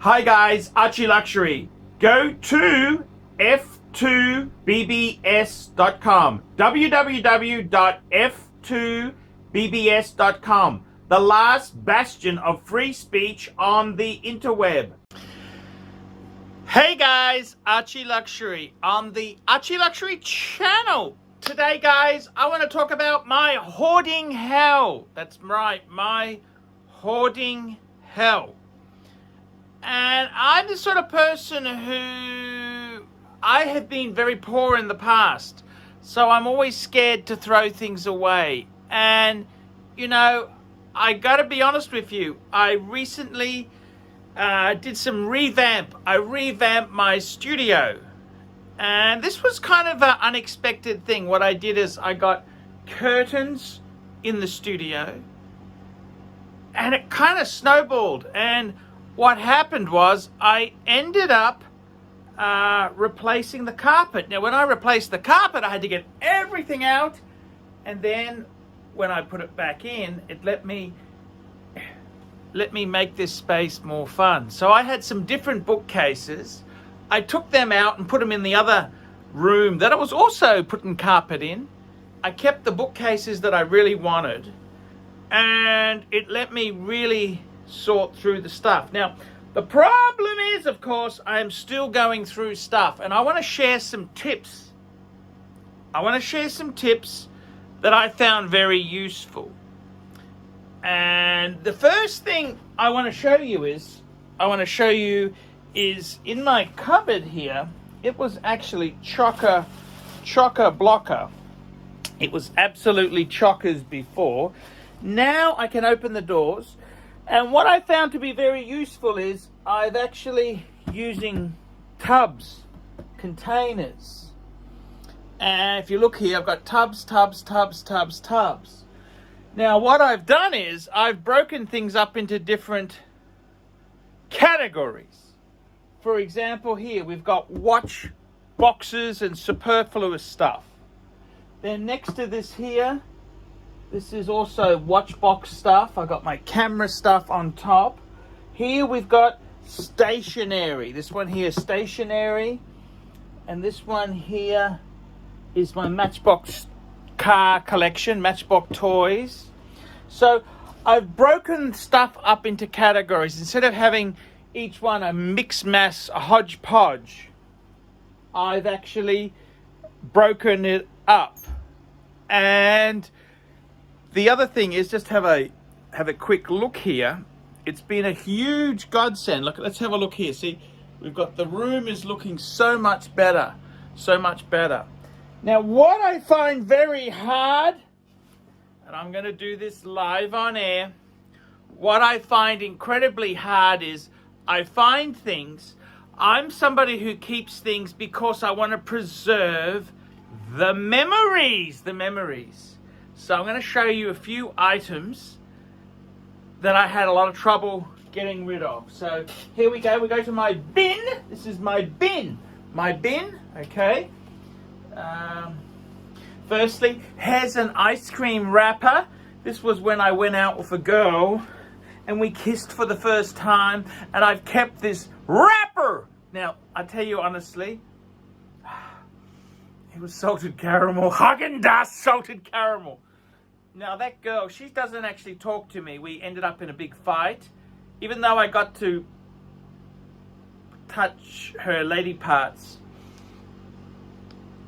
Hi guys, ArchieLuxury. Go to f2bbs.com. www.f2bbs.com. The last bastion of free speech on the interweb. Hey guys, ArchieLuxury on the ArchieLuxury channel. Today guys, I want to talk about my hoarding hell. That's right, my hoarding hell. And I'm the sort of person who I have been very poor in the past. So I'm always scared to throw things away. And, you know, I got to be honest with you. I recently did some revamp. I revamped my studio. And this was kind of an unexpected thing. What I did is I got curtains in the studio. And it kind of snowballed. And what happened was I ended up replacing the carpet. Now, when I replaced the carpet, I had to get everything out. And then when I put it back in, it let me make this space more fun. So I had some different bookcases. I took them out and put them in the other room that I was also putting carpet in. I kept the bookcases that I really wanted. And it let me really sort through the stuff. Now, the problem is, of course, I'm still going through stuff, and I want to share some tips. I want to share some tips that I found very useful. And the first thing I want to show you is in my cupboard here, it was actually chocker blocker. It was absolutely chockers before. Now I can open the doors. And what I found to be very useful is I've actually using tubs, containers. And if you look here, I've got tubs. Now what I've done is I've broken things up into different categories. For example, here we've got watch boxes and superfluous stuff. Then next to this here, this is also watch box stuff. I got my camera stuff on top. Here we've got stationery. This one here is stationery. And this one here is my Matchbox car collection, Matchbox toys. So I've broken stuff up into categories. Instead of having each one a mix mass, a hodgepodge, I've actually broken it up. And the other thing is just have a quick look here. It's been a huge godsend. Look, let's have a look here. See, we've got the room is looking so much better, so much better. Now, what I find very hard, and I'm going to do this live on air, what I find incredibly hard is I find things. I'm somebody who keeps things because I want to preserve the memories. So I'm going to show you a few items that I had a lot of trouble getting rid of. So here we go. We go to my bin. This is my bin. Okay. Firstly, here's an ice cream wrapper. This was when I went out with a girl and we kissed for the first time, and I've kept this wrapper. Now, I tell you honestly, it was salted caramel. Häagen-Dazs salted caramel. Now that girl, she doesn't actually talk to me. We ended up in a big fight. Even though I got to touch her lady parts,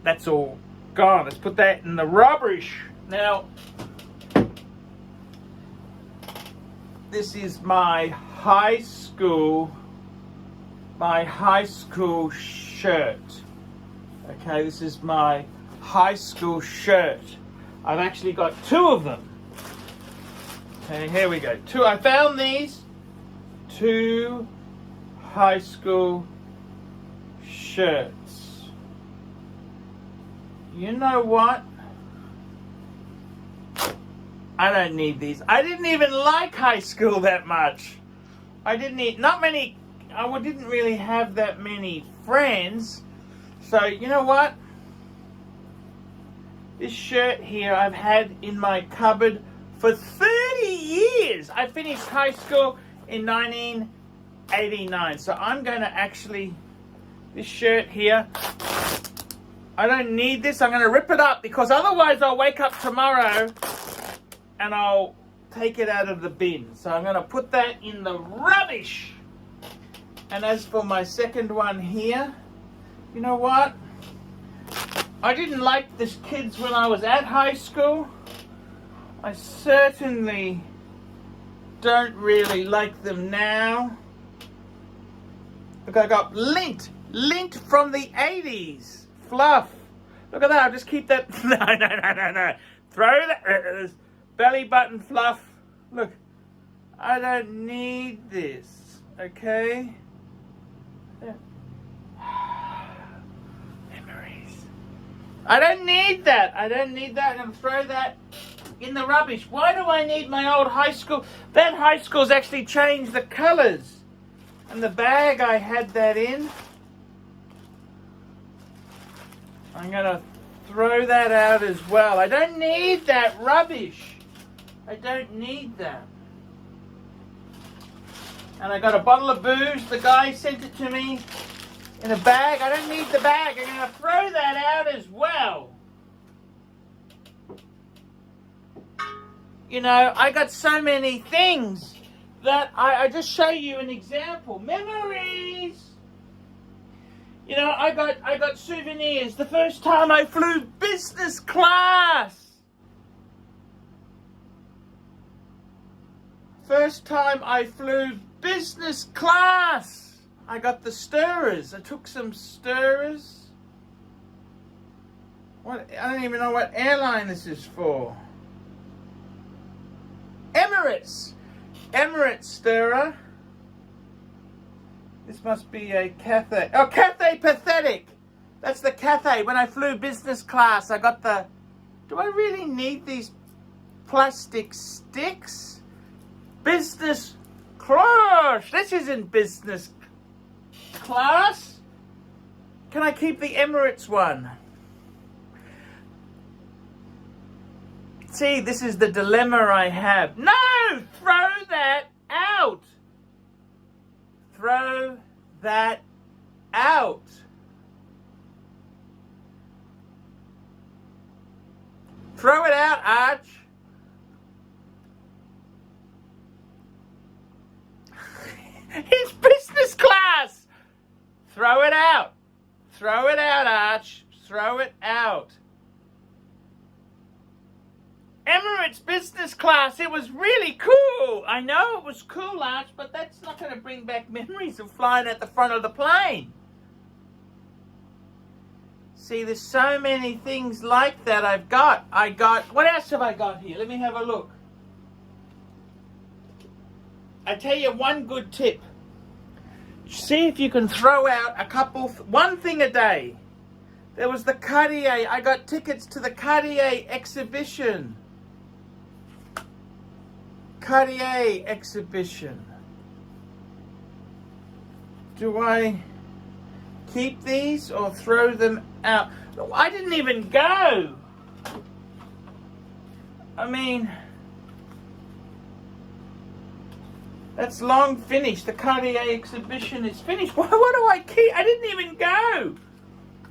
that's all gone. Let's put that in the rubbish. Now, this is my high school shirt. Okay, this is my high school shirt. I've actually got two of them. Okay, here we go. I found these two high school shirts. You know what? I don't need these. I didn't even like high school that much. I didn't really have that many friends. So, you know what? This shirt here I've had in my cupboard for 30 years. I finished high school in 19 $89. So I'm going to actually, this shirt here, I don't need this. I'm going to rip it up because otherwise I'll wake up tomorrow and I'll take it out of the bin. So I'm going to put that in the rubbish. And as for my second one here, you know what? I didn't like these kids when I was at high school. I certainly don't really like them now. Look, I got lint from the 80s. Fluff. Look at that, I'll just keep that. No. Throw that, belly button fluff. Look, I don't need this, okay? Memories. I don't need that. I'm gonna throw that in the rubbish. Why do I need my old high school? That high school's actually changed the colors. And the bag I had that in, I'm gonna throw that out as well. I don't need that rubbish. I don't need that. And I got a bottle of booze. The guy sent it to me in a bag. I don't need the bag. I'm gonna throw that out as well. You know, I got so many things that I just show you an example. Memories. You know, I got souvenirs. The first time I flew business class. First time I flew business class. I got the stirrers. I took some stirrers. What? I don't even know what airline this is for. Emirates stirrer. This must be a Cathay. Oh, Cathay Pathetic. That's the Cathay. When I flew business class, I got the... Do I really need these plastic sticks? Business class. This isn't business class. Can I keep the Emirates one? See, this is the dilemma I have. No! Throw that out! Throw that out. Throw it out, Arch. It's business class. Throw it out. Throw it out, Arch. Throw it out. Emirates business class, it was really cool. I know it was cool, Arch, but that's not going to bring back memories of flying at the front of the plane. See, there's so many things like that I've got. What else have I got here? Let me have a look. I tell you one good tip. See if you can throw out one thing a day. There was the Cartier. I got tickets to the Cartier exhibition. Cartier exhibition. Do I keep these or throw them out? I didn't even go. I mean, that's long finished. The Cartier exhibition is finished. What do I keep? I didn't even go.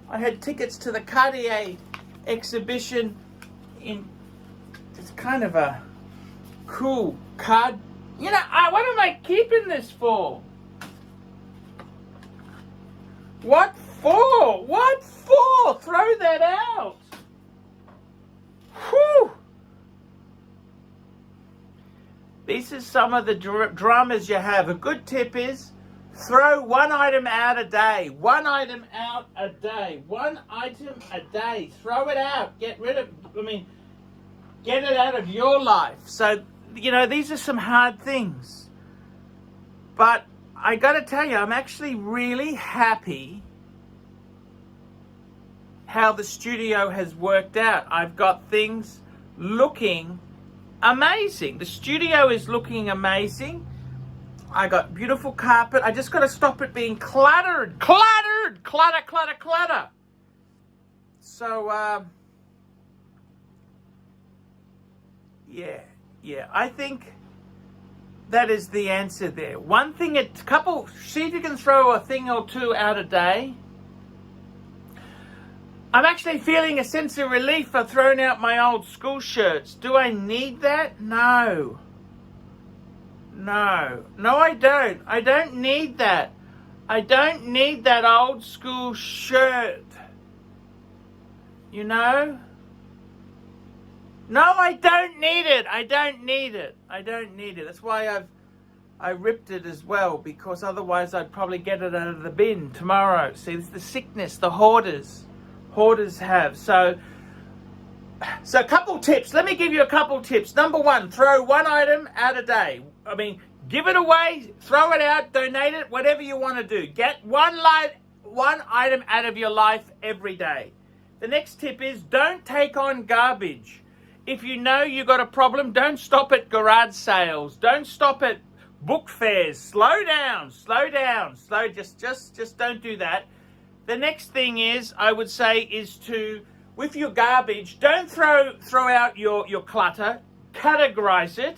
I had tickets to the Cartier exhibition in... It's kind of a cool card. You know, what am I keeping this for? What for? What for? Throw that out. Whew. These are some of the dramas you have. A good tip is throw one item out a day. One item out a day. One item a day. Throw it out. Get rid of, get it out of your life. So, you know, these are some hard things. But I got to tell you, I'm actually really happy how the studio has worked out. I've got things looking amazing. The studio is looking amazing. I got beautiful carpet. I just got to stop it being cluttered. Clutter. So, yeah. I think that is the answer there. One thing, see if you can throw a thing or two out a day. I'm actually feeling a sense of relief for throwing out my old school shirts. Do I need that? No. No, I don't. I don't need that. I don't need that old school shirt. You know? No, I don't need it. I don't need it. I don't need it. That's why I ripped it as well, because otherwise I'd probably get it out of the bin tomorrow. See, it's the sickness the hoarders have. So a couple tips. Let me give you a couple tips. Number one, throw one item out a day. I mean, give it away, throw it out, donate it, whatever you want to do. Get one item out of your life every day. The next tip is don't take on garbage. If you know you got a problem, don't stop at garage sales. Don't stop at book fairs. Slow down. Just don't do that. The next thing is, I would say, is to, with your garbage, don't throw out your clutter. Categorize it.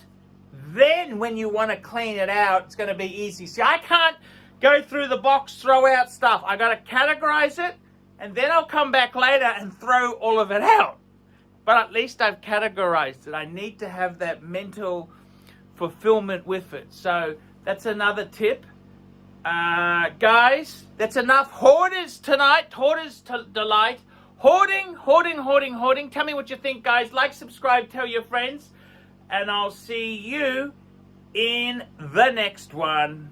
Then when you want to clean it out, it's going to be easy. See, I can't go through the box, throw out stuff. I got to categorize it, and then I'll come back later and throw all of it out. But at least I've categorized it. I need to have that mental fulfillment with it. So that's another tip. Guys, that's enough hoarders tonight. Hoarders delight. Hoarding. Tell me what you think, guys. Like, subscribe, tell your friends. And I'll see you in the next one.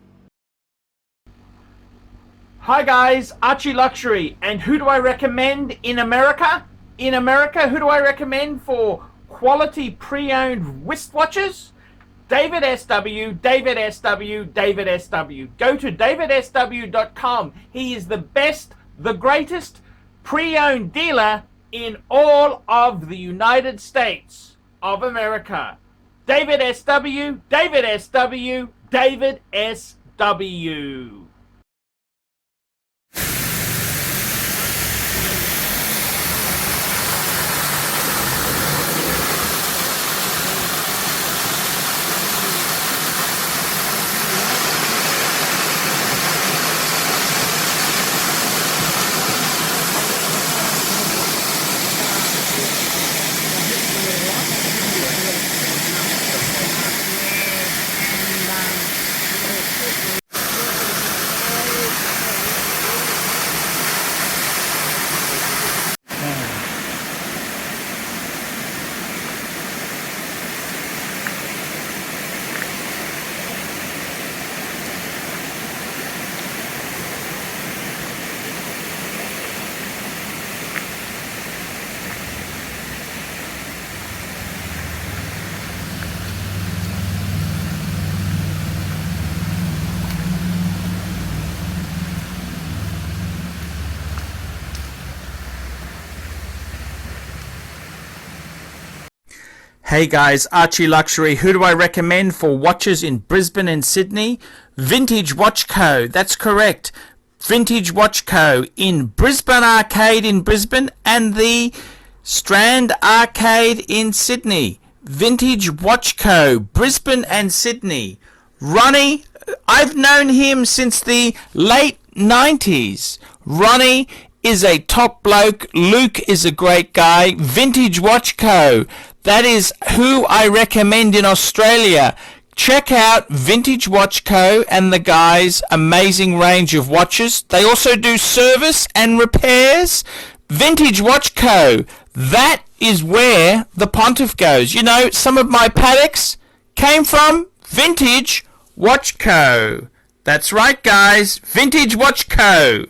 Hi guys, ArchieLuxury. And who do I recommend in America? In America, who do I recommend for quality pre-owned wristwatches? David SW. Go to davidsw.com. He is the best, the greatest pre-owned dealer in all of the United States of America. David SW. Hey guys, ArchieLuxury. Who do I recommend for watches in Brisbane and Sydney? Vintage Watch Co. That's correct. Vintage Watch Co. in Brisbane Arcade in Brisbane and the Strand Arcade in Sydney. Vintage Watch Co. Brisbane and Sydney. Ronnie, I've known him since the late 90s. Ronnie is a top bloke. Luke is a great guy. Vintage Watch Co. That is who I recommend in Australia. Check out Vintage Watch Co. and the guys' amazing range of watches. They also do service and repairs. Vintage Watch Co. That is where the pontiff goes. You know, some of my Pateks came from Vintage Watch Co. That's right, guys. Vintage Watch Co.